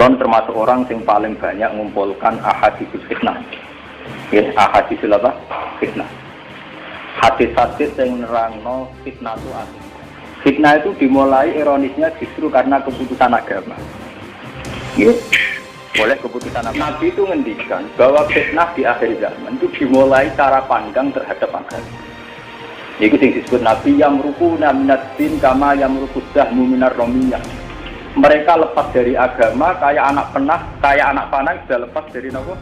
Kulon termasuk orang yang paling banyak mengumpulkan ahadits fitnah. Ya, ahadits apa? Fitnah. Hadis-hadis yang nerangno fitnah itu asli. Fitnah itu dimulai ironisnya justru karena keputusan agama. Ya. Oleh keputusan agama. Nabi itu ngendikan bahwa fitnah di akhir zaman itu dimulai cara pandang terhadap agama. Itu yang disebut Nabi yang rukuna minad din kama yang rukudah muminar romiyah. Mereka lepas dari agama kayak anak panah sudah lepas dari nopo.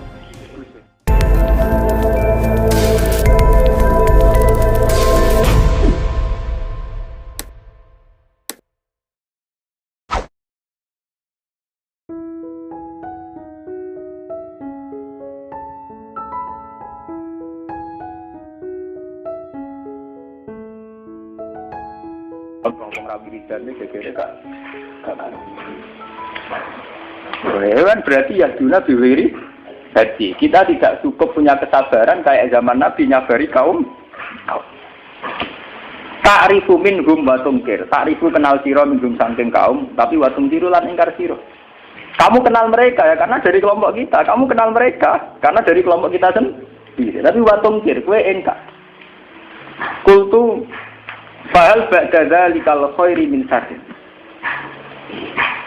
Ngomong Rabi Rizal ini kira-kira kan berarti ya dunia biwiri jadi kita tidak cukup punya kesabaran kayak zaman Nabi nyabari kaum ta'rifu minhum wa tungkir ta'rifu kenal siro minhum saking kaum tapi wa tungkiru lan ingkar siro kamu kenal mereka ya karena dari kelompok kita kamu kenal mereka karena dari kelompok kita sendiri tapi wa tungkir kue ingkar kultu fahal ba'da dzalikal khairi min sadin.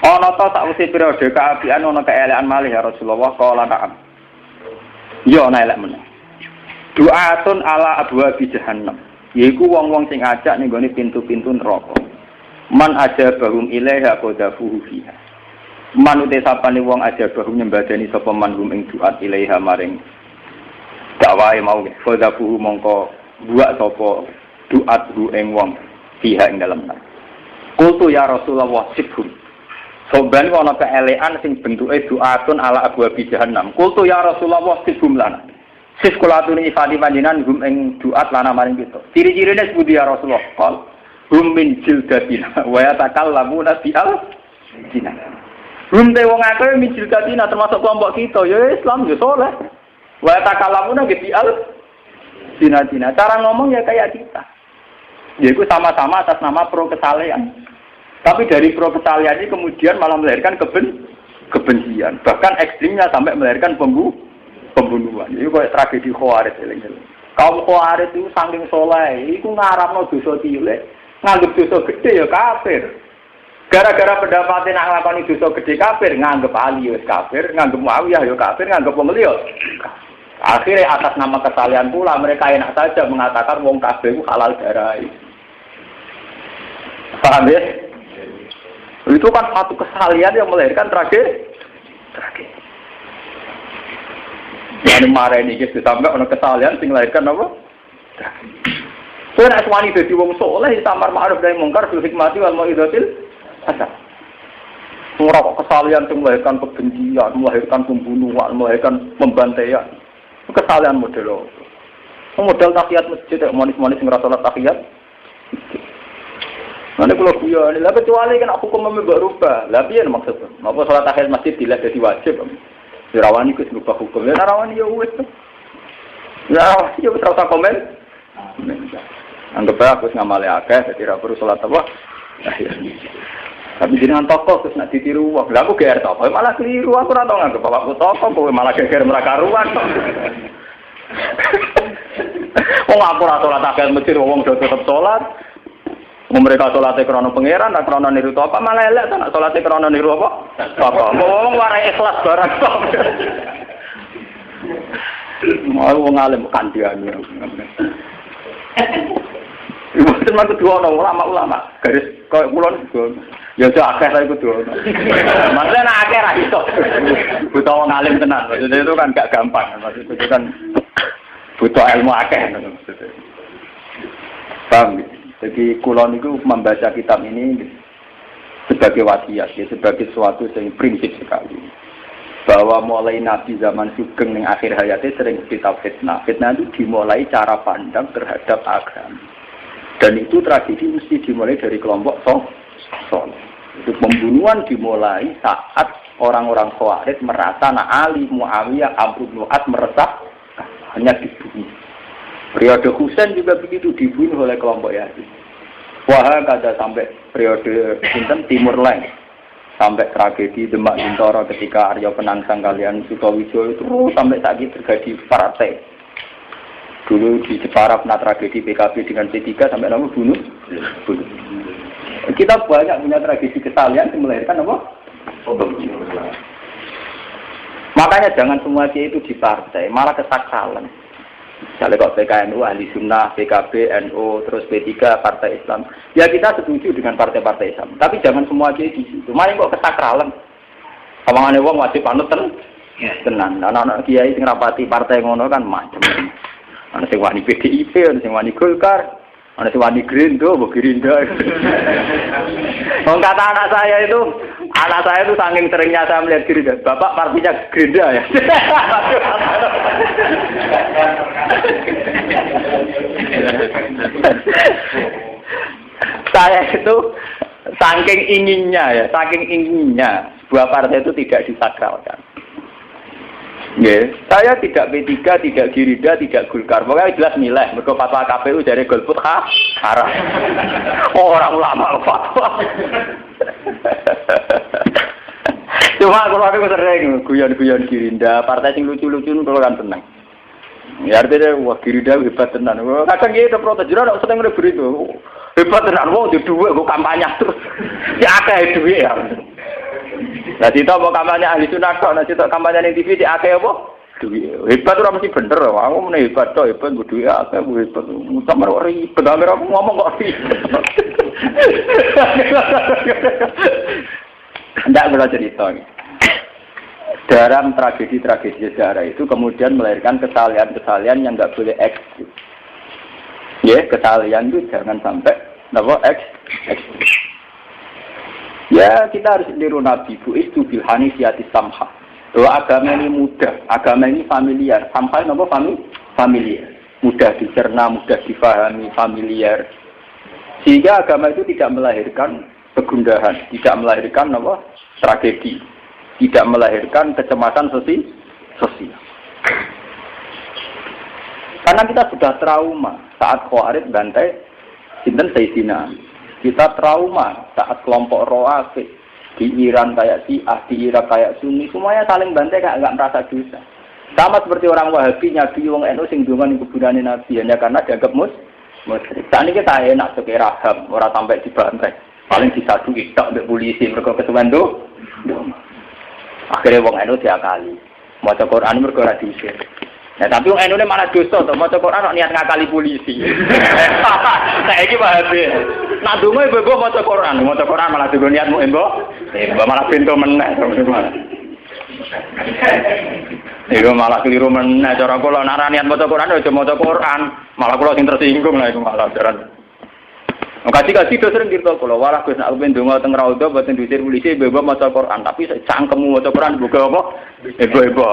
Ana ta sakwise periode kaapian ana keelekan malih ya Rasulullah qala na'am. Ya ana elek meneh. Du'atun ala abwabi jahannam. Yaiku wong-wong sing ajak ning gone pintu-pintu neraka. Man ajabahum ilaiha qadafuhu fiha. Man uti sapane wong ajabahum nyembadani sapa manhum ing du'at ilaiha maring dakwahe mau qadafuhu mongko buak sapa duat hu ing wong fiha ing dalem. Kultu ya Rasulullah sibhum. Soban ana keelekan sing bentuke duatun ala abwabi jahannam. Kultu ya Rasulullah sibhum lan. Sis kula aturi ifati panjenengan hum ing duat lana maring kita. Ciri-cirine sepundi ya Rasulullah? Qal hum min jildatina wa yatakallamuna bi'al jinan. Hum te wong akeh min jildatina termasuk kelompok kita ya Islam ya saleh. Wa yatakallamuna bi'al jinan. Cara ngomong ya kayak kita. Yaitu sama-sama atas nama pro kesalehan. Tapi dari pro kesalehan ini kemudian malah melahirkan kebencian. Bahkan ekstrimnya sampai melahirkan pembunuhan. Itu kayak tragedi Khawarij. Kaum Khawarij itu saking soleh. Itu ngarapno dosa cilik. Nganggep dosa gede ya kafir. Gara-gara pendapatnya nak nglakoni dosa gede kafir. Nganggep Ali ya kafir. Nganggep Muawiyah ya kafir. Nganggep wong liya. Akhirnya atas nama kesalehan pula mereka enak saja mengatakan wong kafir itu halal darah. Paham ya? Itu kan satu kesalahan yang melahirkan tragedi. Yang marah ini kita sampai orang kesalahan yang melahirkan apa? Soalnya aswani jadi wong soleh ditamar ma'ruf nahi mungkar bil hikmati wal mau'izatil hasanah. Ora kok kesalahan yang melahirkan kebencian, melahirkan pembunuhan, melahirkan pembantaian. Kesalahan model. Model tahiyat masjid manis-manis ngerasa salat tahiyat. Nanti kalau guyon, lah kecuali kan hukum mbok rubah. Lah piye maksudnya? Napa salat tahiyat masjid tidak jadi wajib? Dirawani ku rubah hukum. Ya rawani ya wis. Ya ya terus komen. Anggap aku wis ngamale akeh dadi ra perlu salat apa. Tapi jenengan tokoh terus nak ditiru wong. Lah aku GR tokoh malah keliru. Aku ora tau nganggep bapakku tokoh kowe malah geger mrakaruan. Wong aku ora salat akeh mesti wong do tetep salat. Mereka sholatnya krono pangeran, tak krono niru apa malah elek, tak sholatnya krono niru apa? Apa? Wong warai ikhlas barang kok. Mau wong alim kandian. Ibu teman kedua ulama garis koyo kulon ya akeh ta iku dua. Maksudnya nek akeh ra iso. Butuh wong alim tenan. Maksudnya itu kan gak gampang. Maksudnya itu kan butuh ilmu akeh maksudnya. Paham? Jadi kulon itu membaca kitab ini sebagai wasiat, ya, sebagai suatu yang prinsip sekali. Bahwa mulai Nabi zaman Sugeng yang akhir hayatnya sering kitab fitnah. Fitnah itu dimulai cara pandang terhadap agama. Dan itu tragedi mesti dimulai dari kelompok soleh. Itu pembunuhan dimulai saat orang-orang Khawarij merasa Ali, Muawiyah, Amr bin As meresah hanya dibunuh. Periode Husain juga begitu dibunuh oleh kelompok Yazid. Wah, kada sampai periode Timur Lain. sampai tragedi Demak Bintoro ketika Arya Penangsang kalian Sutowijo itu sampai saat ini terjadi partai. Dulu di Jepara pernah tragedi PKB dengan P3 sampai nama bunuh. Kita banyak punya tragedi kesalahan yang melahirkan apa? Makanya jangan semua dia itu di partai, malah kesaksalan. Misalnya kok PKNU, Ahli Sunnah, PKB, NU, terus P3, Partai Islam. Ya kita setuju dengan partai-partai Islam. Tapi jangan semua dia di situ. Malah kok kesakralan. Kawangannya wong wajib panut tenan. Anak-anak kiai sing rapati partai ngono kan macam. Ana sing wani PDIP, ana sing wani Golkar, ana sing wani Gerindra. Wong kata anak saya itu saking seringnya saya melihat Gerindra. Bapak partinya Gerindra ya. Saya itu saking inginnya sebuah partai itu tidak disakralkan. Ya, saya tidak P3, tidak Gerindra, tidak Golkar. Pokoknya jelas nilai. Mergo fatwa KPU dari golput haram. Orang ulama fatwa. Cuma kalau aku sering guyon-guyon Gerindra, partai sing lucu-lucu kalau kan tenang. Ya artinya wah Gerindra hebat tenan. Kadang gitu protes jero nek seneng itu. Hebat tenan wong di dhuwit kok kampanye terus. Ya akeh dhuwit ya. Nah, kita mau kampanye Ahli Sunnah kok, nah kita kampanye ning TV di akeh apa? Duit. Hebat ora mesti bener. Aku meneh hebat tok, hebat duwe akeh, hebat. Sampe ora ribet, aku ngomong kok ribet. Ndak kula cerita. Dalam tragedi-tragedi sejarah itu kemudian melahirkan kesalahan-kesalahan yang enggak boleh ekstrim. Ya, kesalahan itu jangan sampai ekstrim. Ya, kita harus niru Nabi Bu'istu bil hanifiyati samha. Bahwa agama ini mudah, agama ini familiar. Samha itu apa? Familiar. Mudah dicerna, mudah difahami, familiar. Sehingga agama itu tidak melahirkan kegundahan, tidak melahirkan apa? Tragedi, tidak melahirkan kecemasan sosial. Karena kita sudah trauma saat Khawarij bantai sinten Sayyidina. Kita trauma saat kelompok Rawafid di Iran kayak Syiah, di Irak kayak Sunni, semuanya saling bantai enggak merasa dosa. Sama seperti orang Wahabi nyabi wong NU sing ndonga ning kuburane Nabi hanya karena dianggap musyrik. Saat ini kita enak sebagai rahab, ora sampai dibantai. Paling disadui tok mbek polisi mergo kesuwen tuh. Akhirnya wong NU diakali. Maca Quran mergo ora diusir. Nah, tapi wong NU malah dosa to, maca Quran kok niat ngakali polisi. Saiki Wahabi. Nak donga ibu maca Quran malah juga niatmu embo malah pintu meneh. Iku malah keliru meneh cara kula nek niat maca Quran aja maca Quran, malah kula sing tersinggung lah iku malah jaran. Kasih do sering kirto kula, walah Gus nek ben donga teng raudha boten diusir polisi ibu maca Quran, tapi cangkemmu maca Quran buka apa? Ibu.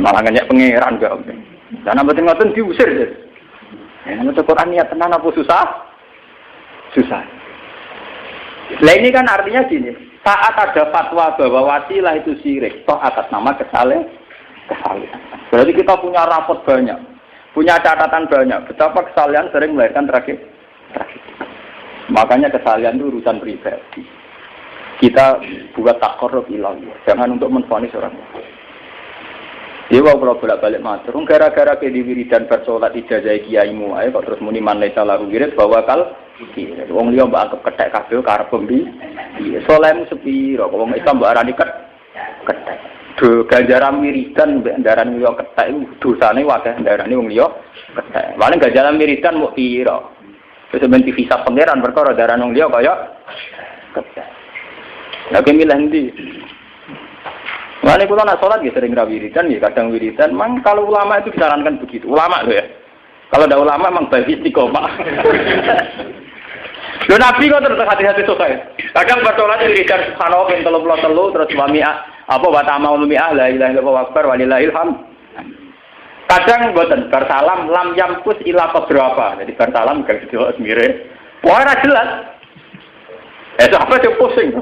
Malah ngenyek pangeran kok. Dan mboten ngoten diusir. Ya, maca Quran niat tenan apa susah? Susah. Lah ini kan artinya gini, saat ada fatwa bahwa wasilah itu syirik, toh atas nama kesalahan. Berarti kita punya rapot banyak, punya catatan banyak, betapa kesalahan sering melahirkan tragedi. Makanya kesalahan itu urusan pribadi. Kita buat takarrub ilallah, jangan untuk menvonis orang lain. Dewa kalau bolak-balik matur, gara-gara ke wiridan bersolat ijazah kiaimu ae kok terus muni man laisa lahu wirid bahwa kal iki. Wong liya mbok anggap kethek kabeh karep pembi. Salehmu sepiro kok wong Islam mbok arani kethek. Do ganjaran wiridan mbek ndaran liya kethek iku dosane akeh ndarane wong liya kethek. Paling ganjaran wiridan mbok piro. Wis ben dihisab pangeran perkara ndaran wong liya kaya kethek. Lah milih ndi? Mulane kula nak salat ya sering ra wiridan ya kadang wiridan. Mang kalau ulama itu disarankan begitu. Ulama loh ya. Kalau ada ulama memang bagi istiqomah. Lho Nabi kok terus hati-hati selesai. Kadang bersolat wiridan subhanallah ping 33 terus wa ta'amul mi'ah la ilaha illallah akbar walillahil hamd. Kadang mboten bar salam lam yamkus ila keberapa. Jadi bar salam gak jelas mire. Wah ora jelas. Apa sih pusing.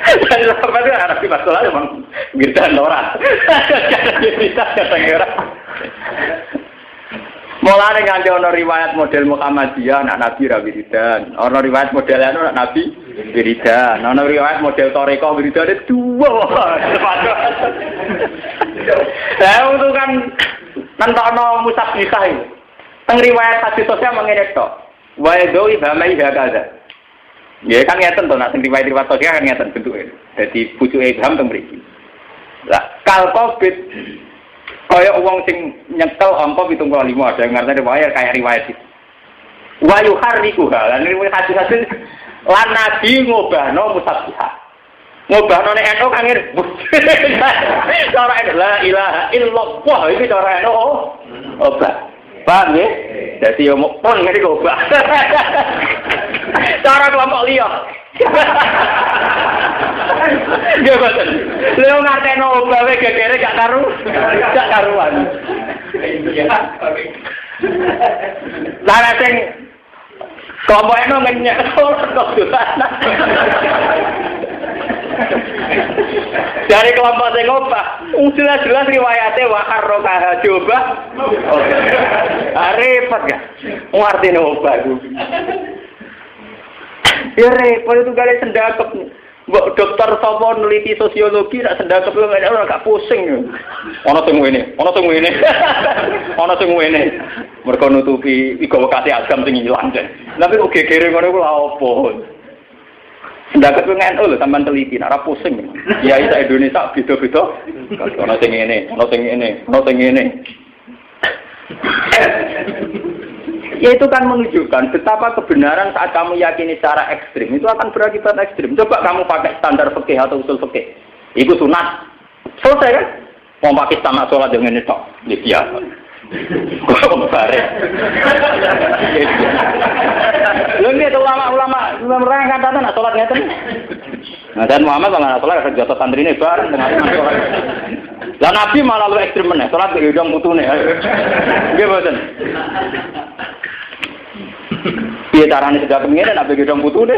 Jadi apa itu anak di masalah memang wiridan orang. Kita kadang-kadang. Mulane nganti ana riwayat model Muhammadiyah anak Nabi ra wiridan, ana riwayat model anu anak Nabi wiridan, ana riwayat model Thariqah wiridan dua. Lah itu kan nentokno musabihah iki. Teng riwayat hadis sosial mengene tok. Wa yadui bamai hakaza. Ya kan ngeten to nek sing riwayat sosial kan ngeten bentuke. Dadi pucuke Ibham teng mriki. Lah kal covid kaya wong sing nyekel angka 75 ada yang ngerti riwayat kayak riwayat itu. Wa yuharriku lan riwayat hadis lan nabi ngobahno musabihah. Ngobahno nek eno kan ngene. Cara la ilaha illallah iki cara eno obah. Paham ya? Dadi yo pon ngene kok obah. Cara kelompok liya. Nggih boten. Lha ngarteno obah we gegere gak karuan. Lah sing kelompok eno ngenyek kok dolan. Dari kelompok sing obah, jelas-jelas riwayate wa harrokaha coba. Repot ya. Ngartine obah ku. Ya repot itu gale sendakep. Mbok dokter sapa neliti sosiologi nak sendakep ora gak pusing. Ana sing ngene, ana sing ngene. Ana sing ngene. Mergo nutupi igawakati agam sing ilang. Tapi kok gegere ngono ku lha opo? Ndakat pengen lho sampean teliti nek ora pusing. Ya isa Indonesia beda-beda. Ono sing ngene, ono sing ngene, ono sing ngene. Ya itu kan menunjukkan betapa kebenaran saat kamu yakini secara ekstrim itu akan berakibat ekstrim. Coba kamu pakai standar fikih atau usul fikih. Itu sunat. Selesai kan? Mau pakai sama sholat dengan itu tok. Ya biasa. Kok bare. Lha itu ulama merang kata nak salat ngeten. Nah, dan Muhammad malah salat kerja santrine bareng dengan salat. Lah Nabi malah lu ekstrem meneh, salat gedong putune. Nggih mboten. Piye carane sedap ngene nek gedong putune?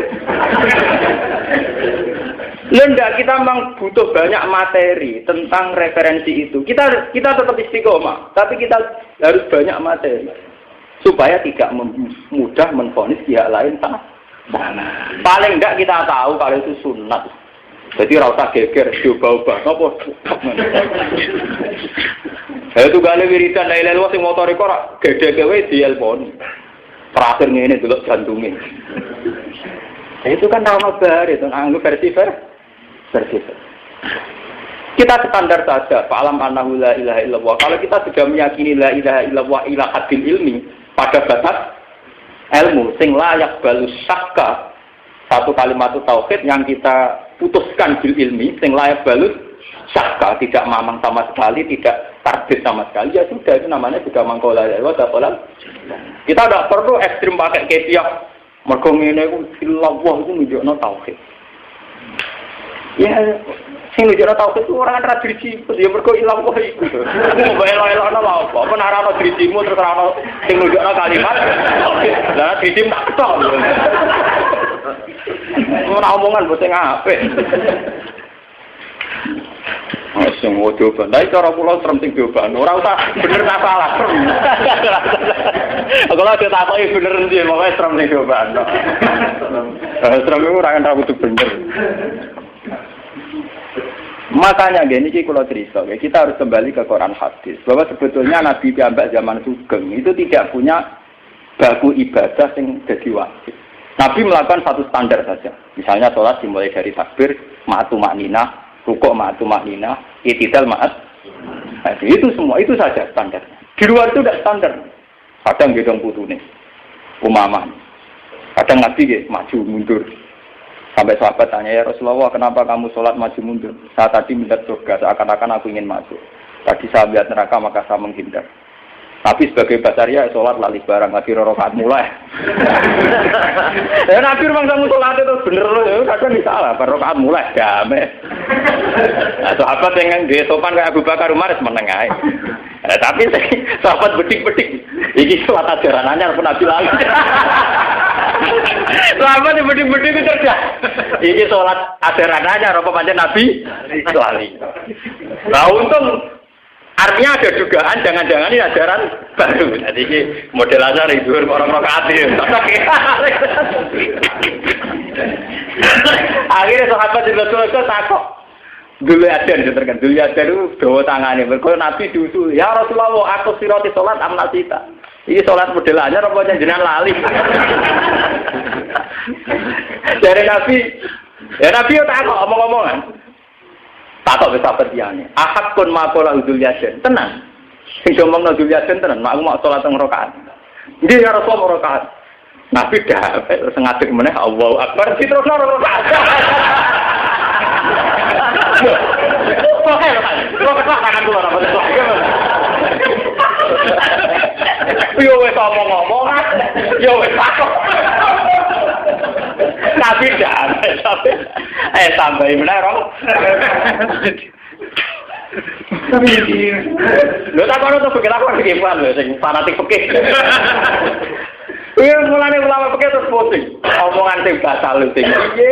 Lendak kita memang butuh banyak materi tentang referensi itu. Kita tetap istiqomah, tapi kita harus banyak materi supaya tidak mudah menvonis pihak lain salah. Paling enggak kita tahu kalau itu sunat. Jadi rasa geger, coba-ubah, apa? Itu gale wiridan la ilaha illallah sing motor iku ora gede-gede dielponi. Terakhir ngene delok jantunge. Itu kan nama bar itu anggap versi bersifat. Kita standar saja, fa'alam annahu la ilaha illallah. Kalau kita sudah meyakini la ilaha illallah ila hadil ilmi pada batas ilmu sing layak balus syakka, satu kalimat tauhid yang kita putuskan bil ilmi sing layak balus syakka, tidak mamang sama sekali, tidak tarbit sama sekali, ya sudah itu namanya sudah mangkola ya Allah. Kita tidak perlu ekstrim pakai kefiah mergo ngene iku illallah itu nunjukno tauhid. Ya, sing nunjukno tauhid itu orang ra driji, ya mergo ilang kok iku. Mbok elo-elono lha apa? Apa nek ana drijimu terus ana sing nunjukno kalimat. Lah drijim tak ketok. Ora omongan mbok sing apik. Sing wodo bandai cara kula serem sing dioban. Ora usah bener ta salah. Kalau ada takoki bener ndi, pokoke serem sing dioban. Serem iku ora kan kudu bener. Makanya gini kalau cerita, kita harus kembali ke Quran hadis bahwa sebetulnya Nabi piyambak zaman Sugeng itu tidak punya baku ibadah yang jadi wajib. Nabi melakukan satu standar saja. Misalnya sholat dimulai dari takbir, ma'atu ma'ninah, rukuk ma'atu ma'ninah, i'tidal ma'at. Nah, itu semua, itu saja standar. Di luar itu tidak standar. Kadang gedong putune, umamah. Kadang Nabi maju mundur. Sampai sahabat tanya, ya Rasulullah, kenapa kamu sholat maju mundur? Saya tadi melihat surga, seakan-akan aku ingin masuk. Tadi saya lihat neraka, maka saya menghindar. Tapi sebagai basaria, sholat lali barang, lagi rakaat mulai. Ya Nabi memang kamu sholat itu bener loh, ya kadang salah, rakaat mulai, damai. Nah, sahabat yang di sopan kayak Abu Bakar Umar, menengah. Nah, tapi sahabat bedik-bedik, ini sholat ajaran anyar pun Nabi lagi. Sahabat yang bedik-bedik itu cerdas. Ini sholat ajaran anyar, apa panjang Nabi lali. Nah untung Artinya ada dugaan jangan-jangan ini ajaran baru. Jadi ini model aja itu orang rokaat itu. Akhirnya sahabat Rasulullah takut. Dulu ada itu bawa tangannya. Kalau Nabi diusul, ya Rasulullah, aku siroti sholat amnasita. Ini sholat model aja, rupanya jenengan lali. Dari Nabi, ya Nabi itu takut omong-omongan. Takut sahabat diane. Ahad pun makola udul yasin. Tenang. Sing ngomong udul yasin tenang. Aku mau sholat teng rakaat. Jadi ya Rasulullah rakaat. Nabi dah sengaja meneh Allahu Akbar terus rakaat. Yo wis ngomong-ngomong. Yo wis takut. Nabi dah. Tambah meneh rong. Lho tak kono to pikir aku iki lho sing fanatik fikih. Mulane ulama fikih terus pusing. Omongan sing batal sing piye.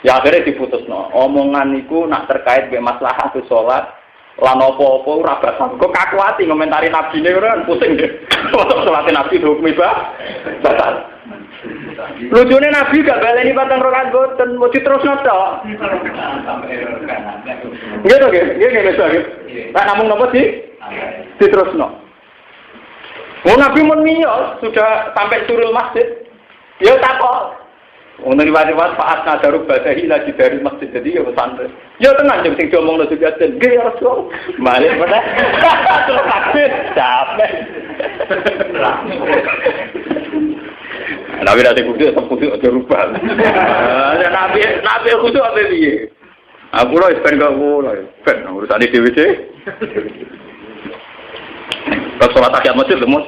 Ya akhirnya diputusno. Omongan iku nak terkait be maslahah salat lan apa-apa ora batal. Kok kaku ati ngomentari nabine ora pusing deh. Salat nabi hukum batal. Lucunya Nabi gak baleni patang rakaat boten, mau diterusno tok. Gitu nggih. Nah namung napa sih? Diterusno. Oh Nabi mun miyos sudah sampai surul masjid. Ya takok. Wong riwayat Pak Asna Darub Badahi lagi dari masjid jadi ya santai. Ya tenang sing diomongno juga den. Nggih ya Rasul. Balik meneh. Terus takbir. Capek. Nabi nanti kudu aja rubah. Nabi kudu apa piye? Aku lho ben gak ngono. Ben urusane dhewe sih. Kok salat tahiyat masjid lho, Mus.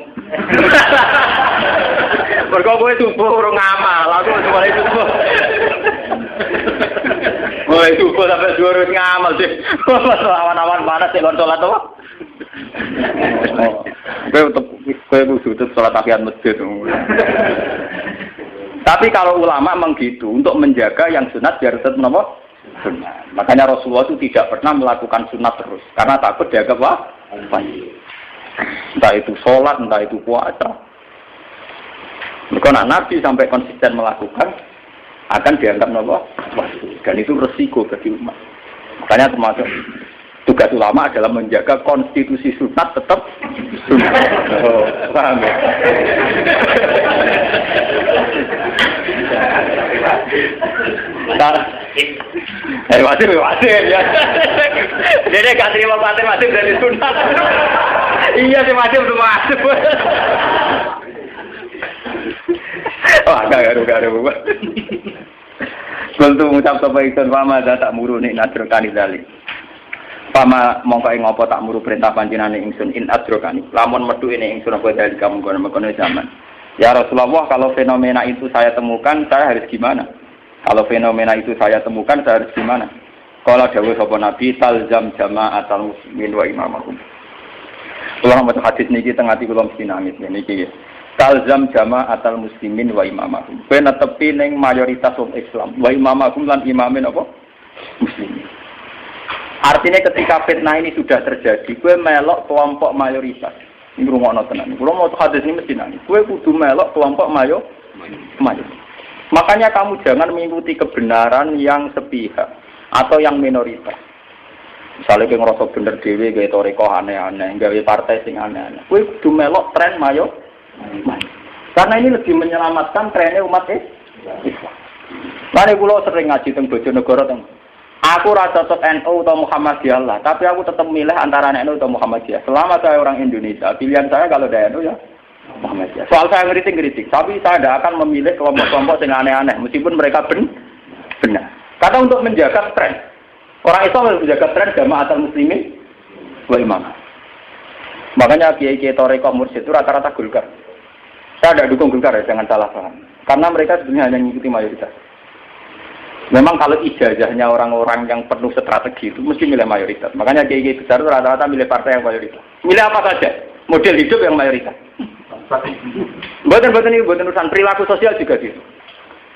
Mergo kowe subuh urung ngamal, aku mulai subuh. Mulai subuh sampai dhuwur ngamal sih. Awan-awan panas sik kon salat to. Kowe kudu salat tahiyat masjid. Tapi kalau ulama menggitu untuk menjaga yang sunat biar tetap menapa? Sunat. Makanya Rasulullah itu tidak pernah melakukan sunat terus karena takut dianggap wajib. Entah itu sholat, entah itu puasa. Karena Nabi sampai konsisten melakukan akan dianggap menapa? Wajib. Dan itu resiko bagi umat. Makanya termasuk tugas ulama adalah menjaga konstitusi sunat tetap sunat. Oh, paham ya? Wajib ya. Jadi gak terima wajib dari sunat. Iya sih wajib itu wajib. Wah gak garu. Untuk mengucap kebaikan pama tak muruni nadrokani dalik. Pama mongko ing apa tak muru perintah panjenengane ingsun in adrokani. Lamun metu ini ingsun apa dari kamu kono zaman. Ya Rasulullah, kalau fenomena itu saya temukan, saya harus gimana? Kalau fenomena itu saya temukan, saya harus gimana? Kalau dawuh sapa Nabi talzam jama'atal muslimin wa imamahum. Kula maca hadis niki teng ati kula mesti nangis niki. Talzam jama'atal muslimin wa imamahum. Kowe netepi ning mayoritas wong Islam, wa imamahum lan imamin apa? Muslimin. Artinya ketika fitnah ini sudah terjadi, kowe melok kelompok mayoritas. Ini rumah tenan. Kalau mau hadis ini mesti nangis. Kue kudu melok kelompok mayo. Makanya kamu jangan mengikuti kebenaran yang sepihak atau yang minoritas. Misalnya kayak ngerasa bener dewi, gaya toriko aneh-aneh, gaya partai sing aneh-aneh. Kue kudu melok tren mayo. Karena ini lebih menyelamatkan trennya umat Islam. Mari kulo sering ngaji teng Bojonegoro teng. Aku rasa cocok NU atau Muhammadiyah lah, tapi aku tetap milih antara NU atau Muhammadiyah. Selama saya orang Indonesia, pilihan saya kalau dari NU ya Muhammadiyah. Soal saya ngeritik, tapi saya tidak akan memilih kelompok-kelompok yang aneh-aneh, meskipun mereka benar. Karena untuk menjaga tren, orang Islam harus menjaga tren jama'atul muslimin wal imamah. Makanya kiai-kiai Thariqah Mursyid itu rata-rata Golkar. Saya tidak dukung Golkar ya, jangan salah paham. Karena mereka sebenarnya hanya mengikuti mayoritas. Memang kalau ijazahnya orang-orang yang penuh strategi itu mesti milih mayoritas. Makanya kiai besar itu rata-rata milih partai yang mayoritas. Milih apa saja, model hidup yang mayoritas. Bukan urusan perilaku sosial juga gitu.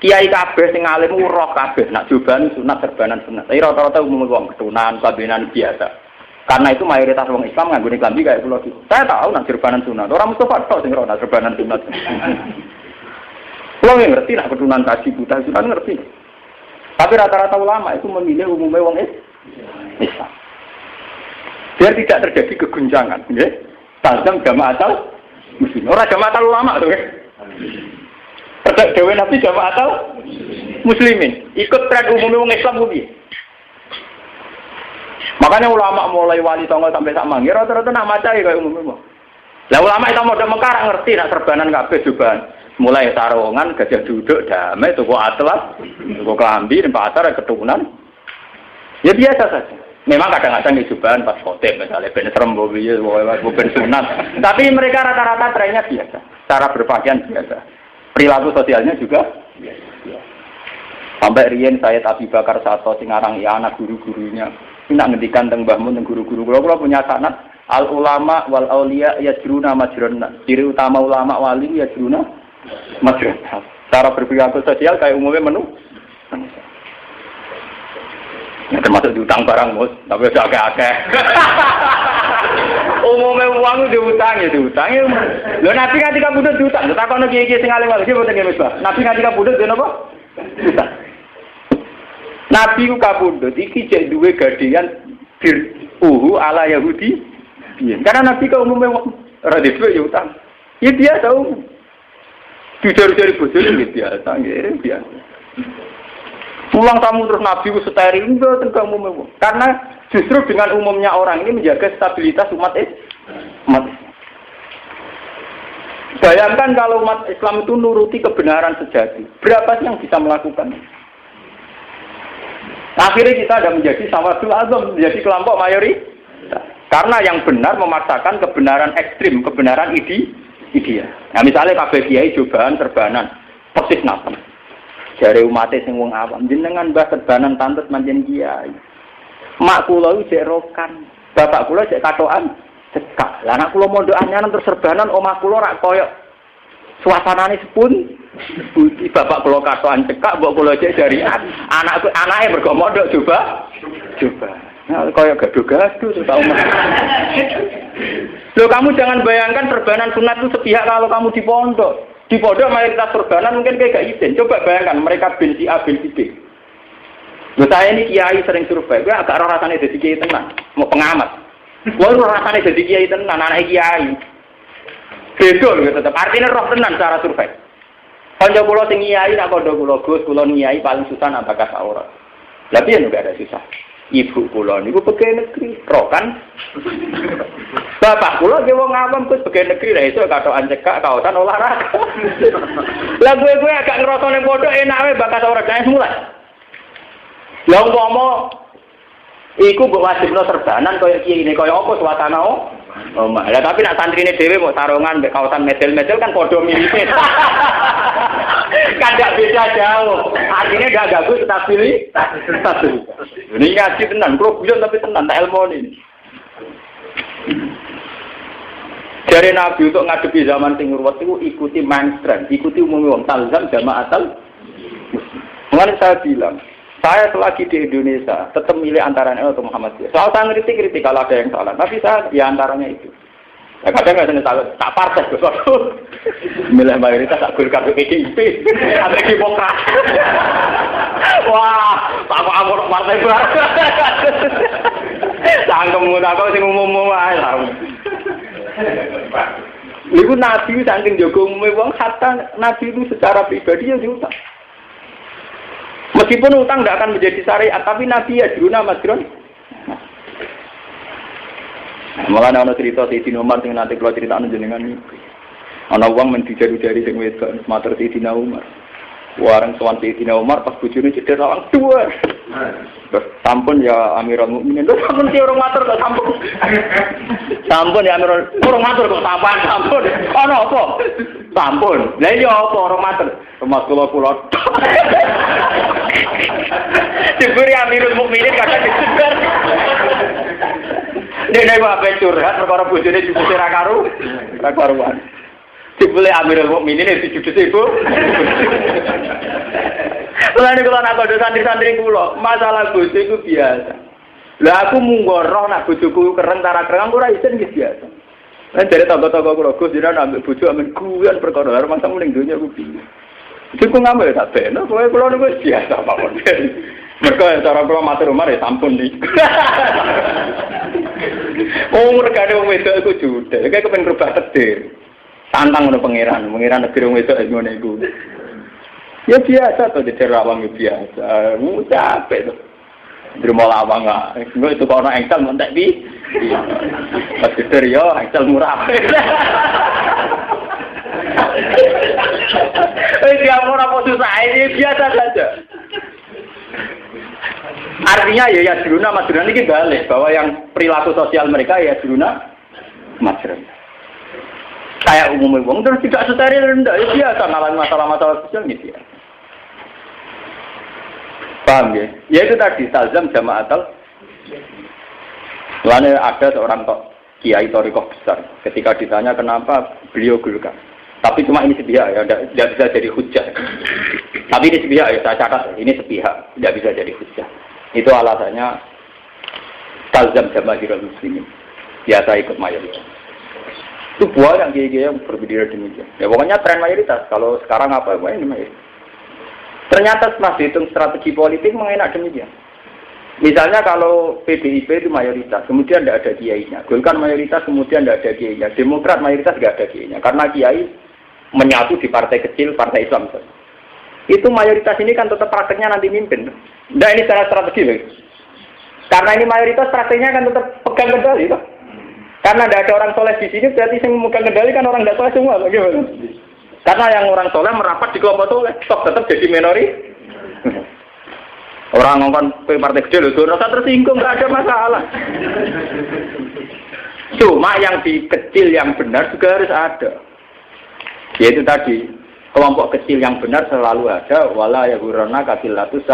Kiai kabeh sing alim roh kabeh, nak jubahan sunat serbanan sunat. Tapi rata-rata umum wong ketunan, sabenan biasa. Karena itu mayoritas orang Islam nganggone klambi kayak kula iki. Saya tahu nak jerbanan sunat. Orang Mustafa tok sing ora jerbanan sunat. Kula ngerti nak keturunan kaji buta sunat ngerti. Tapi rata-rata ulama itu memilih umumnya wong Islam. Biar tidak terjadi keguncangan, nggih. Tazam jamaatul muslimin. Ora jamaatul ulama to, nggih. Pada dewe Nabi jamaatul muslimin. Ikut tren umumnya wong Islam kuwi. Makanya ulama mulai wali songo sampai sak mangir rata-rata nak macai kaya umumnya. Lah ulama itu modal Mekar ngerti nak serbanan kabeh jubahan. Mulai sarungan, gajah duduk damai, tuku atlas, tuku kelambi, dan pasar keturunan. Ya biasa saja. Memang kadang-kadang di jubahan pas khotib, misalnya ben serem, ben sunat. Tapi mereka rata-rata trennya biasa. Cara berpakaian biasa. Perilaku sosialnya juga biasa. Sampai Rien Sayyid Abi Bakar Sato Singarang ya anak guru-gurunya. Nak ngendikan teng Mbah Mun teng guru-guru kula punya sanad al ulama wal auliya yajruna majruna. Ciri utama ulama wali yajruna majruna. Cara berperilaku sosial kayak umumnya menu. Ya termasuk diutang barang mus, tapi udah akeh-akeh. Umumnya uang diutang ya diutang. Lho nabi kan ketika budut diutang. Takono kiye-kiye sing alim-alim iki mboten ngemis, Pak. Nabi kan ketika budut dia napa? Diutang. Nabi ku kapundhut iki cek duwe gadean ala Yahudi. Karena Nabi ka umume ora dhewe ya utang. Ya biasa umum. Jujur-jujur bojone biasa, nggih biasa. Pulang tamu terus Nabi ku steril enggak tentang umum. Karena justru dengan umumnya orang ini menjaga stabilitas umat Islam. Bayangkan kalau umat Islam itu nuruti kebenaran sejati. Berapa sih yang bisa melakukan? Akhirnya kita ada menjadi sawadul azam, menjadi kelompok mayoritas. Karena yang benar memaksakan kebenaran ekstrim, kebenaran ideal. Nah misalnya kabeh kiai cobaan serbanan, persis napa. Jare umat sing wong awam, jenengan mbah serbanan tantut manjen kiai. Mak kula iki jek rokan, bapak kula jek katokan cekak. Lah anak kula mondokan terus serbanan omah kula rak koyo suasanane sepun. Bapak kula katokan cekak, mbok kula jek jarian. Anake mergo mondok coba. Nah, kayak gaduh-gaduh tahu mah. Loh kamu jangan bayangkan serbanan sunat itu sepihak kalau kamu di pondok. Di pondok mayoritas serbanan mungkin kayak gak izin. Coba bayangkan mereka bin si A bin si B. Loh saya ini kiai sering survei, gue agak rasanya jadi kiai tenan, mau pengamat. Gue rasanya jadi kiai tenan, anak kiai. Bedo loh tetap. Artinya roh tenan cara survei. Kanca kula sing kiai nak kanca kula Gus, kula kiai paling susah apakah ora. Lah piye nek ada susah. Ibu kula niku pegawai negeri, roh kan. Bapak kula ge wong awam Gus pegawai negeri lah iso katokan cekak kaosan olahraga. Lah gue agak ngrasa ning pondok enak wae bakat ora gawe mulai. Lah umpama iku mbok wajibno serbanan kaya kiai ini kaya apa suasana omah. Lah tapi nek santrine dhewe mbok sarungan mbek kaosan medel-medel kan padha mirip. Kan gak beda jauh. Artinya gak ganggu stabilitas. Ini ngaji tenan, kalau guyon tapi tenan, tak ilmu ini. Dari Nabi untuk ngadepi zaman sing ruwet itu ikuti mainstream, ikuti umum wong talzam jamaatul muslim. Mengenai saya bilang, saya selagi di Indonesia tetap milih antara NU atau Muhammadiyah. Soal saya kritik kalau ada yang salah, tapi saya ya antaranya itu. Ya kadang nggak seneng tak partai sesuatu. Milih mayoritas tak Golkar PDIP, ada Demokrat. Wah, tak amor partai baru. Sangkemu tak kau sing umum ae lah. Iku Nabi saking jaga umume wong hatta Nabi itu secara pribadi ya diutang. Meskipun utang tidak akan menjadi syariat, tapi Nabi ya juruna masron. Malah ana cerita Sayyidina Umar sing nanti kula critakno jenengan iki. Ana wong men dijaru-jari sing wedok matur Sayyidina Umar. Warang sowan Sayyidina Umar pas bojone cedhek lawang dua. Sampun ya Amirul Mukminin. Lho sampun ki orang matur kok sampun. Sampun ya Amirul orang matur kok sampun. Ana apa? Sampun. Lah iya apa orang matur? Mas kula. Diberi Amirul Mukminin kadang disebar. Dene wae curhat perkara bojone dijuse ra karuan. Dibeli Amirul Mukminin dijuse ibu. Mulane kula nak kandha santri-santri kula, masalah bojo iku biasa. Lah aku munggoroh nak bojoku kereng tara kereng ora isin iki biasa. Lan dari tangga-tangga kula Gus jenengan ambek bojo amen guyon perkara karo mangsa ning donya ku piye. Iku ngambil tak beno kowe kula niku biasa mawon. Mergo cara kula matur umar ya sampun iki. Regane wong wedok iku judhe, kayak kepen rubah takdir. Tantang ngono pangeran negeri wong wedok ngono iku. Ya biasa to jejer lawang biasa. Capek to. Terima lawang enggak. Engko itu kono engsel montek pi. Mas jejer yo engsel murah. Dia ora mau susah ini biasa saja. Artinya ya Druna Madruna ini balik bahwa yang perilaku sosial mereka ya Druna Madruna. Kayak umumnya wong terus tidak steril rendah ya biasa ngalamin masalah-masalah sosial gitu ya. Paham ya? Ya itu tadi talzam jama'atul. Lalu ada seorang kiai thariqah besar ketika ditanya kenapa beliau gulkan. Tapi cuma ini sepihak ya, tidak bisa jadi hujah. Tapi ini sepihak ya, saya catat ini sepihak, tidak bisa jadi hujah. Itu alasannya talzam jama'irul muslimin. Biasa ikut mayoritas. Itu buah yang kiai-kiai yang berbeda demikian. Ya pokoknya tren mayoritas. Kalau sekarang apa ini mayoritas. Ternyata setelah dihitung strategi politik mengenak demikian. Misalnya kalau PDIP itu mayoritas, kemudian tidak ada kiainya. Golkar mayoritas, kemudian tidak ada kiainya. Demokrat mayoritas tidak ada kiainya. Karena kiai menyatu di partai kecil, partai Islam. Itu mayoritas ini kan tetap prakteknya nanti mimpin. Nah ini secara strategi loh. Karena ini mayoritas prakteknya kan tetap pegang kendali. Loh. Karena tidak ada orang soleh di sini, berarti yang memegang kendali kan orang tidak soleh semua. Bagaimana? Karena yang orang soleh merapat di kelompok soleh, tetap jadi minoritas. Orang ngomong ke partai kecil itu rasa tersinggung, nggak ada masalah. Cuma yang di kecil yang benar juga harus ada. Yaitu tadi kelompok kecil yang benar selalu ada. Wala yahurana kabilatus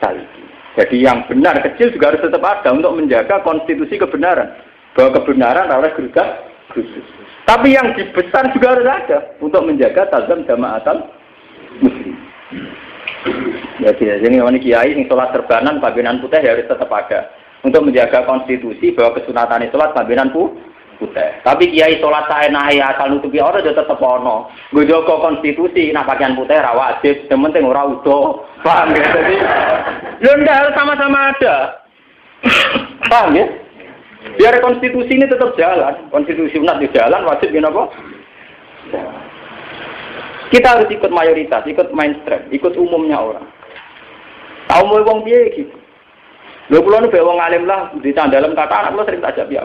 saliki. Jadi yang benar kecil juga harus tetap ada untuk menjaga konstitusi kebenaran. Bahwa kebenaran harus geruduk. Tapi yang di besar juga harus ada untuk menjaga tazam jama'atul muslim. Ya jadi ini kiai yang sholat serbanan pimpinan putih harus tetap ada untuk menjaga konstitusi bahwa kesunatan sholat pimpinan putih. Tapi kiai sholat saenai asal nutupi orang sudah tetap ono. Gue jaga konstitusi nak pakaian putih ra wajib, yang penting ora udo. Paham ya? Jadi ya harus sama-sama ada. Paham ya? Biar konstitusi ini tetap jalan, konstitusi umat di jalan wajib apa? Kita harus ikut mayoritas, ikut mainstream, ikut umumnya orang. Tahu mau wong piye iki? Lho kula nu wong alim lah di dalam kata anak kula sering tajak piye.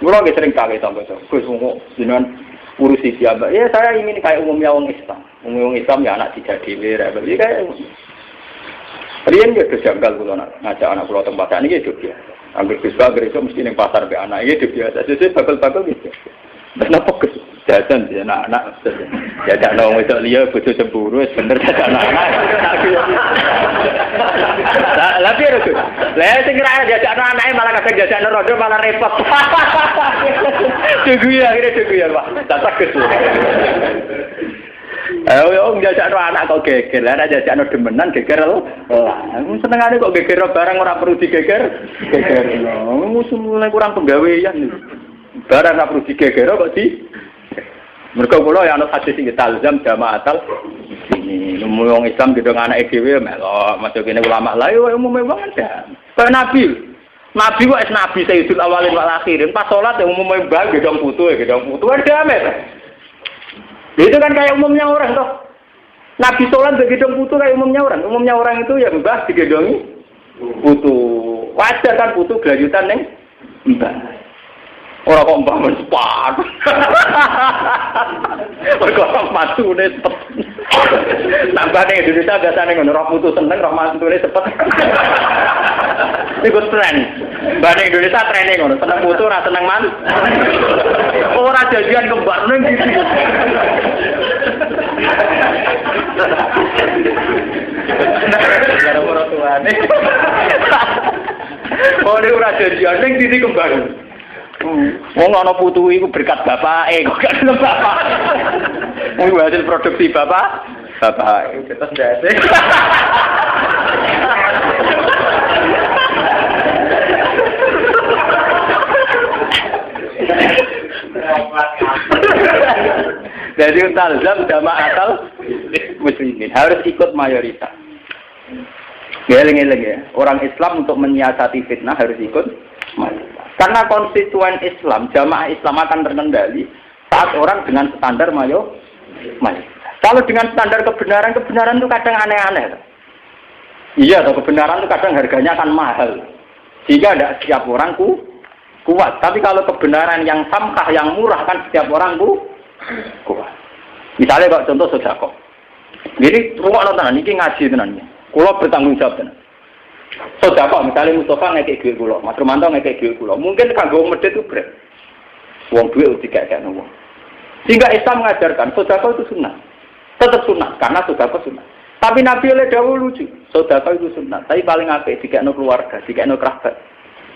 Kula nggih sering kali tambah to. Gus wong jenengan urusi piye. Ya saya ingin kayak umumnya wong Islam. Wong Islam ya anak dijak dhewe ra. Iki kayak riyen yo janggal kula ngajak anak kula teng pasar niki yo biasa. Angger Gus Bagri iso mesti ning pasar be anak iki yo biasa. Sesuk bakal-bakal gitu. Kenapa Gus? Jajan ya anak-anak. Jajan nang wedok liya bojo cemburu wis bener jajan anak. Lah piye Gus? Lah sing kira jajan anake malah kadang jajan rodo malah repot. Cuguya Pak. Tak Gus. Ayo jajan anak kok geger. Lah jajan demenan geger lho. Lah senengane kok geger barang ora perlu digeger. Geger. Musuh mulai kurang penggawean. Barang ora perlu digeger kok di mereka kula ya ana hadis sing talzam jama'atul ini wong Islam gedhe anake dhewe melok masuk kene ulama lha yo umume wong ada. Kaya nabi. Nabi kok nabi Sayyidul Awalin wal Akhirin pas salat ya umume mbah gedhong putu damai. Itu kan kayak umumnya orang toh. Nabi salat gedhong putu kayak umumnya orang. Umumnya orang itu ya mbah digedhongi putu. Wajar kan putu gelayutan ning mbah. Ora kok mbah men sepat. Mergo matune sepet. Tambah ning Indonesia biasane ngono roh putu seneng roh matune sepet. Iku tren. Mbah ning Indonesia trene ngono, seneng putu ora seneng man. Ora jadian kembar ning iki. Gara ora tuane. Ora ora jadian ning titik kembar. Wong ana putu iku berkat bapake kok gak ana bapak. Wong hasil produksi bapake terus ndase. Jadi talzam jama'atal muslimin harus ikut mayoritas. Geleng-geleng ya. Orang Islam untuk menyiasati fitnah harus ikut mayoritas. Karena konstituen Islam, jamaah Islam akan terkendali saat orang dengan standar mayoritas. Kalau dengan standar kebenaran itu kadang aneh-aneh. Iya, atau kebenaran itu kadang harganya akan mahal. Sehingga tidak setiap orang kuat. Tapi kalau kebenaran yang samkah, yang murah kan setiap orang kuat. Misalnya kalau contoh sedekah. Jadi rumah nonton ini ngaji tenan. Kulo bertanggung jawab tenan. Sedekah misalnya Mustafa ngekek duit kulo, Mas Romanto ngekek duit kulo. Mungkin kanggo medhit itu berat. Wong duit dikekek wong. Sehingga Islam mengajarkan sedekah itu sunnah. Tetap sunnah karena sedekah sunnah. Tapi Nabi oleh dawuh lucu. Sedekah itu sunnah. Tapi paling apik dikekno keluarga, dikekno kerabat.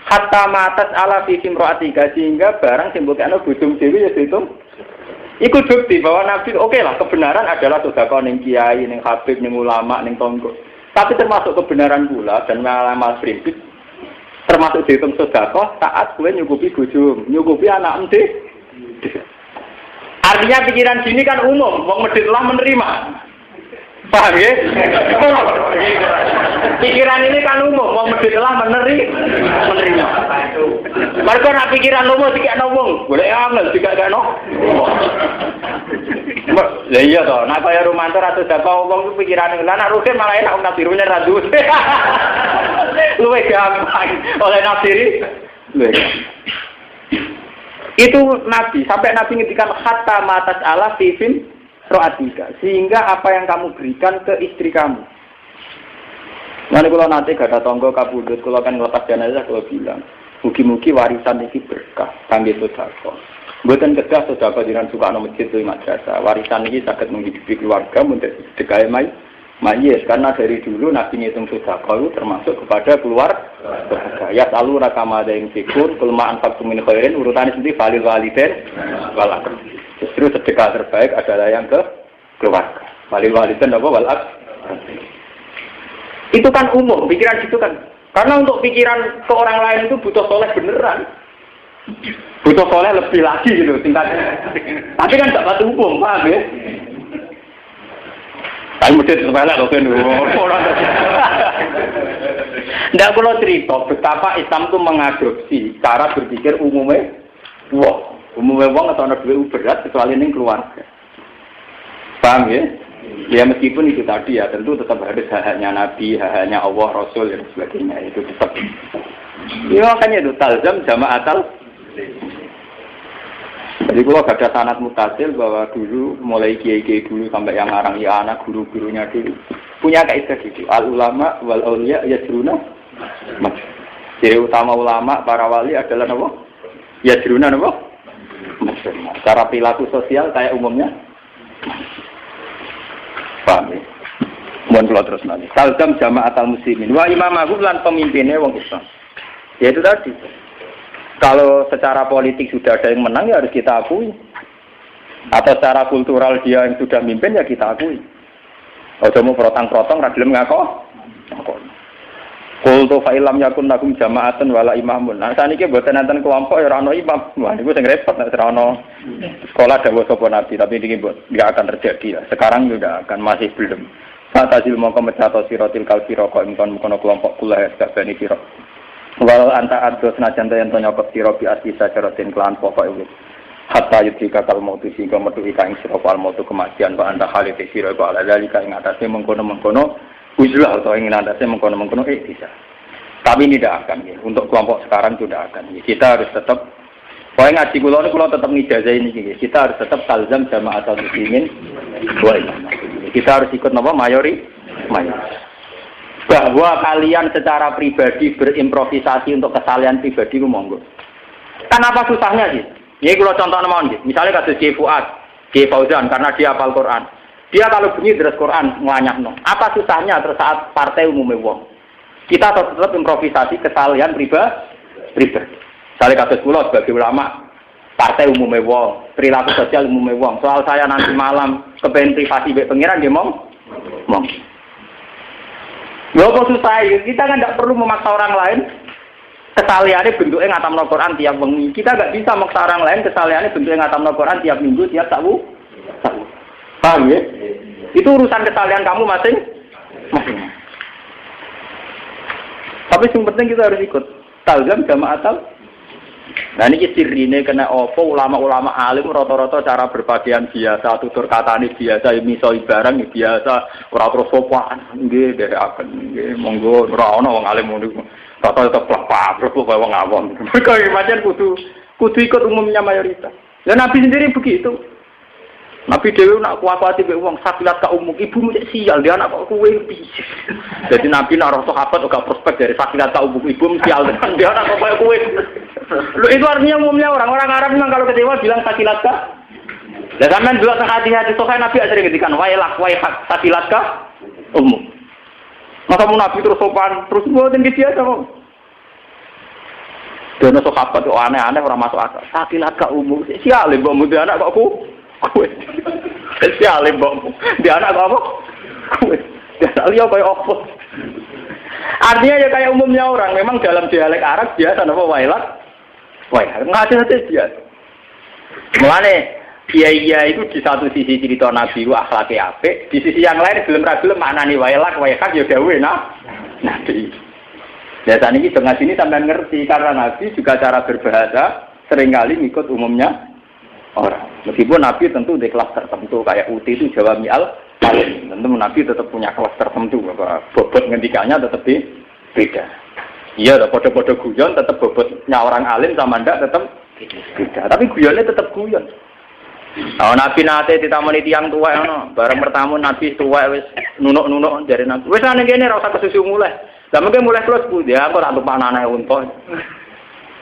Hatta matas ala fisim ro'atika sehingga barang sing mbok kekno bojomu dhewe ya dihitung. Iku bukti bahwa Nabi oke lah kebenaran adalah sedekah ning kiai, ning habib, ning ulama, ning tonggo. Tapi termasuk kebenaran pula dan amal prinsip termasuk dihitung sedekah saat kowe nyukupi bojomu, nyukupi anak ente. Artinya pikiran sini kan umum, wong medhit lah menerima. Paham ya? Pikiran ini kan umum, wong medhit lah menerima. Mergo nek pikiran umum dikekno wong, golek angel dikekno. Lah iya to, nek kaya Romanto ra sedekah wong ku pikirane lha nek rugen malah enak nafsirunya ra duwe. Luwe gampang oleh nafsiri. Itu Nabi, sampai Nabi ngendikan hatta matas ala fifin ro'atika, sehingga apa yang kamu berikan ke istri kamu. Nanti kalau nanti gak ada tonggo kabudut, kalau kan ngelepas jenazah kalau bilang, mugi-mugi warisan ini berkah, kangge sedekah. Mboten kedah sedekah jiran suka nang masjid tuh madrasah. Warisan ini saged menghidupi keluarga untuk sedekah mayit, karena dari dulu Nabi ngitung sedekah itu termasuk kepada keluarga. Ya selalu rakama ada yang fikun, kelemahan faktum min khairin urutannya sendiri valil waliden walak. Justru sedekah terbaik adalah yang ke keluarga. Valil waliden apa walak? Itu kan umum, pikiran itu kan. Karena untuk pikiran ke orang lain itu butuh soleh beneran. Butuh soleh lebih lagi gitu tingkatnya. Tapi kan tidak satu umum, paham ya? Tapi mesti sepele loh kan. Nggak perlu cerita betapa Islam itu mengadopsi cara berpikir umumnya wong. Umumnya wong atau anak duit berat kecuali ini keluarga. Paham ya? Ya meskipun itu tadi ya tentu tetap harus hak-haknya Nabi, hak-haknya Allah, Rasul dan sebagainya itu tetap. Ya makanya itu talzam jama'atal. Jadi kalau ada sanad mutasil bahwa dulu mulai kiai-kiai dulu sampai yang ngarang ya anak guru-gurunya dulu punya kaidah gitu. Al ulama wal auliya yajruna. Ciri utama ulama para wali adalah apa? Yajruna apa? Cara perilaku sosial kayak umumnya. Paham ya? Mohon kalau terus nanti. Talzam jama'atal muslimin. Wa imamahu lan pemimpinnya wong Islam. Ya itu tadi. Kalau secara politik sudah ada yang menang ya harus kita akui. Atau secara kultural dia yang sudah mimpin ya kita akui. Kalau mau protang-protong ra gelem ngako. Qultu fa illam yakun lakum jama'atun wala imamun. Nah saniki mboten enten kelompok ya ora ono imam. Wah niku sing repot nek ora ono sekolah dawuh sapa nabi tapi iki enggak akan terjadi lah. Sekarang juga akan masih belum. Fatazil mongko mecato siratil kalfira kok ingkon kono kelompok kula ya kabeh sira. Walau anta adus najan yang nyokot sira bi asli sajaratin kelan pokok urip. Hatta yudhika kal mautu sehingga metu ika ing sira kal mautu kematian wa anta halite sira kok ala dalika ing atase mengkono-mengkono uzlah atau ing atase mengkono-mengkono bisa. Tapi tidak akan ya. Untuk kelompok sekarang tidak akan. Ya. Kita harus tetap pokoke ngaji kula tetap ngijazahi niki. Kita harus tetap talzam jama'atul muslimin wa kita harus ikut napa mayoritas. Bahwa kalian secara pribadi berimprovisasi untuk kesalahan pribadi itu monggo. Kenapa susahnya sih? Ini kalau contoh namanya, misalnya kasus Kiai Fuad, Kiai Fauzan karena dia hafal Quran. Dia kalau bunyi deres Quran nganyahno. Apa susahnya terus saat partai umumnya wong? Kita tetap improvisasi kesalahan pribadi. Misalnya kasus kula sebagai ulama, partai umumnya wong, perilaku sosial umumnya wong. Soal saya nanti malam kepengen privasi mbek pengiran nggih mong. Ya kok susah ya, kita kan tidak perlu memaksa orang lain kesalahannya bentuknya ngatamno Quran tiap wengi. Kita nggak bisa memaksa orang lain kesalahannya bentuknya ngatamno Quran tiap minggu, tiap Paham ya? Itu urusan kesalahan kamu masing-masing. Tapi yang penting kita harus ikut. Talzam jama'atal. Nah ini sirine kena opo ulama-ulama alim rata-rata cara berpakaian biasa, tutur katane biasa, misoi barang biasa, ora terus sopan. Nggih, dhereaken nggih, monggo ora ana wong alim ngono. Tata tetep plak-plak kaya wong awam. Mergo pancen kudu ikut umumnya mayoritas. Ya Nabi sendiri begitu. Nabi dhewe nak kuwati mbek wong sakilat ka umum, ibumu cek sial, dia anak kok kowe piye. Jadi Nabi nak rasa sahabat ora prospek dari sakilat ka umum, ibumu sial, dia anak kok kowe. Lu itu artinya umumnya orang-orang Arab memang kalau kecewa bilang sakilat ka. Lah sampean dua hati-hati sokai Nabi sering ngendikan wailah sakilat ka umum. Maka Nabi terus sopan, terus mboten biasa kok. Dene sahabat kok aneh-aneh ora masuk akal. Sakilat ka umum, sial mbokmu dia anak kok kowe. Spesial mbokmu. Dia anak apa? Kowe. Dia liya kaya apa? Artinya ya kayak umumnya orang, memang dalam dialek Arab biasa napa wailat. Ngaji-ngaji biasa. Mulane kiai-kiai itu di satu sisi cerita Nabi ku akhlake apik, di sisi yang lain gelem-gelem maknani wailat ya dawe Nabi. Biasanya ini dengan sini sampai ngerti karena Nabi juga cara berbahasa seringkali ngikut umumnya orang. Meskipun Nabi tentu di kelas tertentu kayak UT itu Jawa Mi'al, tentu Nabi tetap punya kelas tertentu, bobot ngendikannya tetap beda. Iya, podo-podo guyon tetap bobotnya orang alim sama ndak tetap beda. Tapi guyonnya tetap guyon. Oh, Nabi nate ditamoni tiyang tuwa ngono, bareng pertama Nabi tuwa wis nunuk-nunuk jare Nabi. Wis ana kene ora usah kesusu mulai. Lah mengke mulai terus Bu, ya kok tak tupanane unta.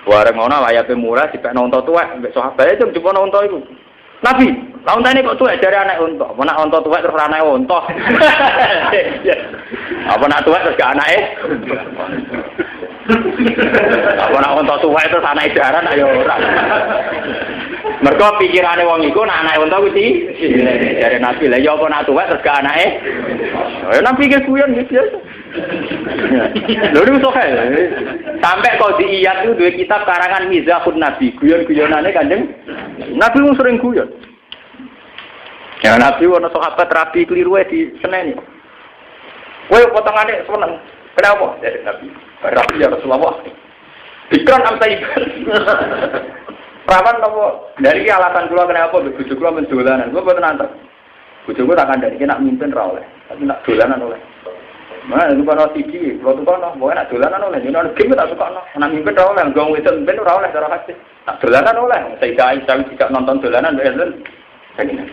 Bareng ngono wayahe murah dipek unta tuwek mbek sahabat itu jupuk unta iku. Nabi, la untane kok tuwek jare anak unta. Apa nak unta tuwek terus anake unta. Apa nak tuwek terus gak anake? Apa nak unta tuwek terus anake jaran ayo ora. Mergo pikirane wong iku nak anake unta kuwi jare Nabi, la ya apa nak tuwek terus gak anake? Ya Nabi iki kuyon gitu ya. Lho niku sok ae. Sampai kau diiyat itu dua kitab karangan Mizahun Nabi, guyon-guyonane Kanjeng Nabi mu sering guyon. Ya Nabi ono sahabat rabi kliru di seneni. Kowe potongane seneng. Kenapa? Dari Nabi. Rabi ya Rasulullah. Dikran am taiban. Prawan nopo? Dari alasan kula kenapa bojo kula mendolanan. Kula boten antek. Bojo kula tak kandhani nak mimpin ra oleh, tapi nak dolanan oleh. Mana itu kalau TV, kalau tu kalau boleh nak dolanan oleh, jadi orang game tak suka nak. Nak mimpin rawol yang gong itu mimpin rawol yang cara hati. Nak dolanan oleh, saya tidak nonton dolanan betul. Begini.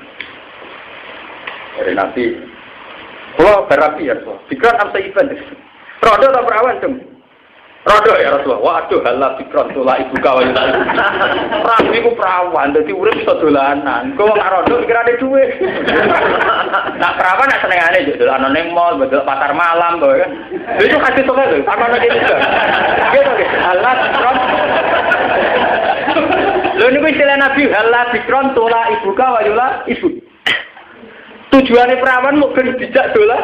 Dari nanti, kalau berapi ya so, pikiran apa event? Rodo atau perawan cem? Rodo ya Rasulullah. Waduh, halah pikiran tulah ibu kawan. Rapi ku perawan, jadi urip bisa dolanan. Kau nggak rodo pikir ada duit. Nak perawan nak senengane juga dolanan neng mall, betul pasar malam, boy kan? Itu kasih tuh kan? Apa nanti juga? Gitu kan? Halah pikiran. Lalu ini istilah Nabi halah pikiran tulah ibu kawan ibu. Tujuannya perawan mau bijak dolan.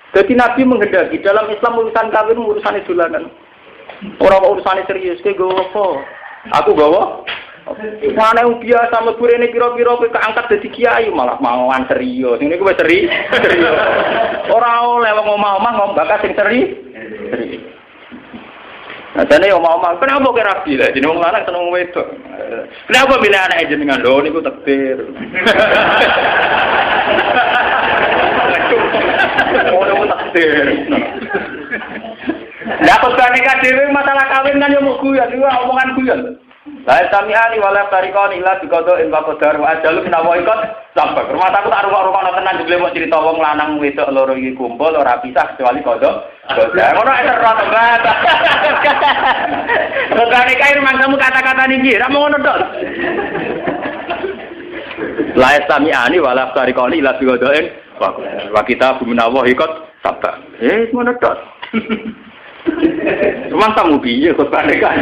Jadi Nabi menghendaki dalam Islam urusan kawin urusan dolanan. Orang urusan serius ke gowo apa? Aku gowo. Mana yang biasa mlebu rene pira-pira kowe keangkat dadi kiai malah mangan serius. Ngene kuwi serius. Ora oleh wong omah-omah ngomong bakat sing serius. Nah, jane omah-omah kenapa kowe rabi lah jeneng wong lanang seneng wedok. Kenapa milih anak jenengan lho niku takdir. Ono takdir. Lah kok nikah dhewe masalah kawin kan yo mung guyon, iku omongan guyon. Lah sami'ani wala tariqan illa biqada in waqadar wa ajalu menawa ikut sampai. Rumah aku tak rukuk-rukuk tenan jebule mau cerita wong lanang wedok loro iki kumpul ora pisah kecuali kodok. Ngono ae terus banget. Kok nikah rumah kamu kata-kata niki, ra ngono tok. La sami'ani wala tariqan illa biqada in wa kita menawa ikut sampai. Ngono tok. Rumah kamu piye kok nikah?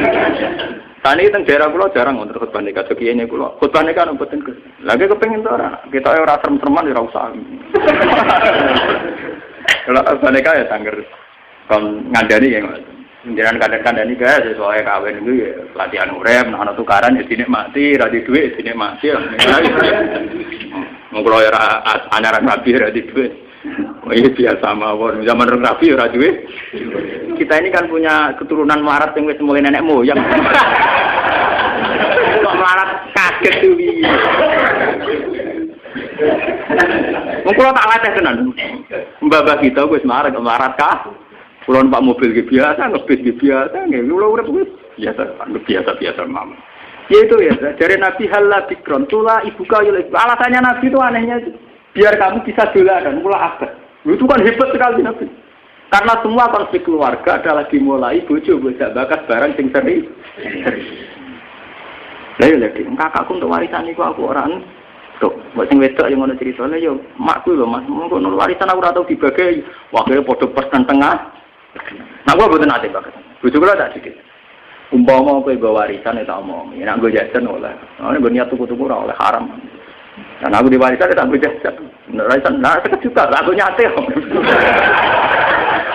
Tani teng daerah kula jarang untuk khutbah nikah, kiye kula. Khutbah nikah mboten Gus. Lagi kepengin to ora? Kita ora serem-sereman ora usah. Kalau khutbah nikah ya sangger kon ngandani ya. Jangan kadang-kadang ini guys, soalnya kawin itu ya pelatihan urep, nah tukaran ya dinikmati, radi duit dinikmati. Kalau ya anyaran rapi radi duit, ini biasa mawon. Zaman rapi radi duit. Kita ini kan punya keturunan melarat yang wis mulai nenek moyang. Kok melarat kaget tuh. Mengkulo tak latih tenan. Mbah kita wis melarat kah? Kulon Pak mobil ge biasa, ngebis ge biasa, nggih kula urip wis biasa mam. Ya itu ya, dari Nabi halal bikron, tula ibuka yul. Alasannya Nabi itu anehnya itu, biar kamu bisa dolanan, mula abad. Itu kan hebat sekali Nabi. Karena semua konflik keluarga adalah dimulai bojo bocah bakas barang sing seri. Lah ya lagi, kakakku untuk warisan iku aku orang tuh, buat sing wedok yang ngono ceritane yo makku lho Mas, monggo warisan aku ora tau dibagi. Wah, kene padha persen tengah. Nah, gua betul nanti banget. Bujuk lo tak sedikit. Umpama aku ibu warisan itu omong. Nak gue jajan oleh. Ini gue niat tuku-tuku oleh haram. Dan aku di warisan tak gue jajan. Warisan, nah sekejap juga. Aku nyate.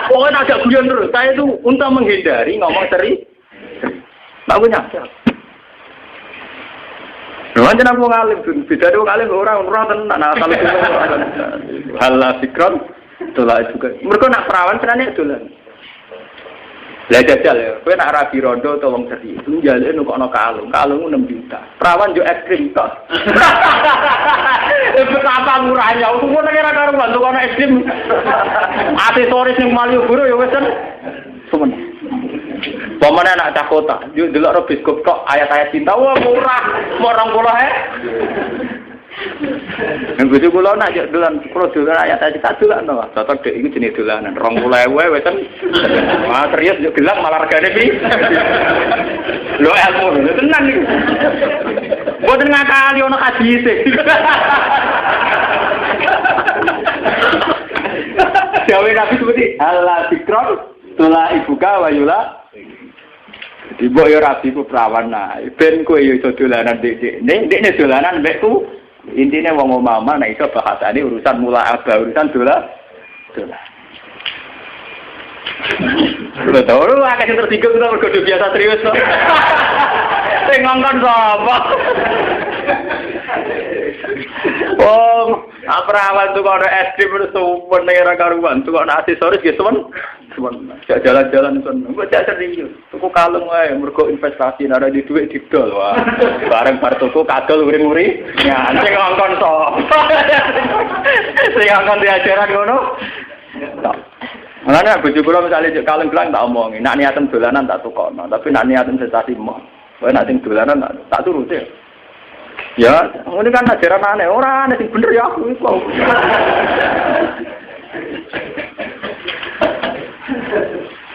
Pokoknya agak guyon terus. Saya itu untuk menghindari ngomong seri. Nah, aku nyate. Macam aku ngalim. Beda itu ngalim orang tenang. Nah, kalau itu halal sikron. Itulah juga. Mereka nak perawan sebenarnya itulah. Lah jajal ya, kowe nak rabi rondo tolong seri. Tunjale nukokno kalung 6 juta. Perawan yo ekstrim tok. Betapa murahnya, aku ngono ora karo bantu kono ekstrim. Aksesoris ning Malioboro ya wis kan. Semen. Pemane anak cah kota, yo delok ro biskop tok ayat-ayat cinta wah murah, mau 20.000. Nunggu itu kalau nak dolan produk ayat tadi tak dolan no, cocok deh itu jenis dolanan 20.000 wes kan, wah serius juga gelap malah regane sih, lo ilmu lo tenang nih, buat ngakali orang hadis sih, Jawa Nabi seperti Allah sikron, tula ibuka wayula. Di boyo rapi ku perawan nah, ben ku yo dolanan dek, nek dolanan mbekku. Intinya wong mama nek iso bahasane urusan mula aba urusan dola. Lho tau lu akeh sing tersinggung kok mergo biasa serius kok. Sing ngongkon sapa? Oh, aprawal tuh kalau SD bersumpah negara karuan tuh kalau aksesoris gitu kan, jalan-jalan kan, gue jadi serius. Tuku kalung wae, mergo investasi nara di duit didol wah. Bareng bar tuku kadol uring-uring, ya sing ngongkon sop. Sing ngongkon diajaran ngono. Makanya bojo kula misale kalung gelang tak omongi, nak niatan dolanan tak tukono, tapi nak niatan sensasi mah. Kowe nak sing dolanan tak turuti. Ya, ini kan ajaran aneh, orang aneh sing bener ya aku iku.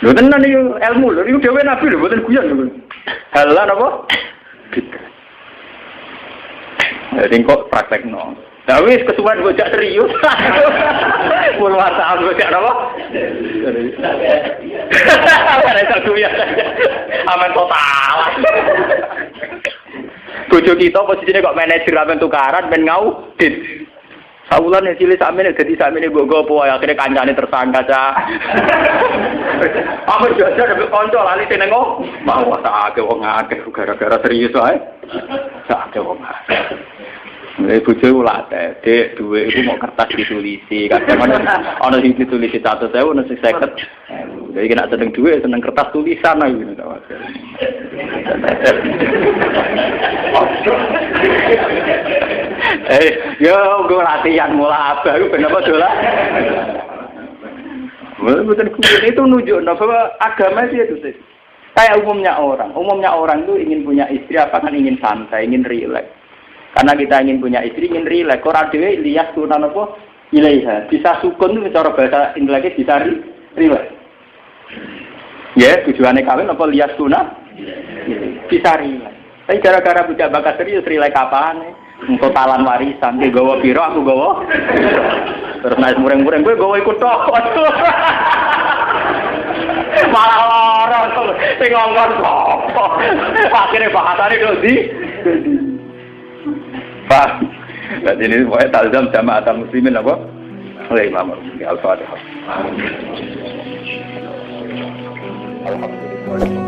Lho tenan iki ilmu lho, iki dhewe nabi lho, mboten guyon lho. Halal apa? Gitu. Jadi kok praktekno. Lah wis kesuwen bocah serius. Puluhan tahun bocah apa? Ada satu ya. Aman total. Bojo kita posisine kok manajer amen tukaran ben ngaudit. Sawulan yang cilik sakmene dadi sakmene mbok gopo akhire kancane tersangka cah. Apa jajar mbek kanca lali tenengo. Mau tak akeh wong akeh gara-gara serius wae. Sak akeh wong akeh. Bojo latih, Dik, duwe iku mau kertas ditulisi. Kadang ana sing ditulisi 100.000, ana sing 50.000. Jadi kena seneng duwe, seneng kertas tulisan ae ngono ta. Yo gue latihan mula abah ben apa dolan. Betul itu nunjukno bahwa agama itu sih. Kayak umumnya orang itu ingin punya istri apa kan ingin santai, ingin rileks. Karena kita ingin punya istri, ingin rileks. Orang dewe lias tunan apa? Ilaiha. Bisa sukun itu cara bahasa inteleknya bisa rileks. Ya, tujuannya kawin apa lias tunan? Bisa rileks. Tapi gara-gara budak bakat serius rileks apaan? Untuk talan warisan, dia gawa piro, aku gawa. Terus naik mureng-mureng, gue gawa ikut tok. Malah lorong tuh, sing ngongkon sopo. Akhirnya bahasane dodi. Pak, jadi ini pokoknya talzam jama'atul muslimin apa? Oleh Imam Al-Fatihah. Alhamdulillah.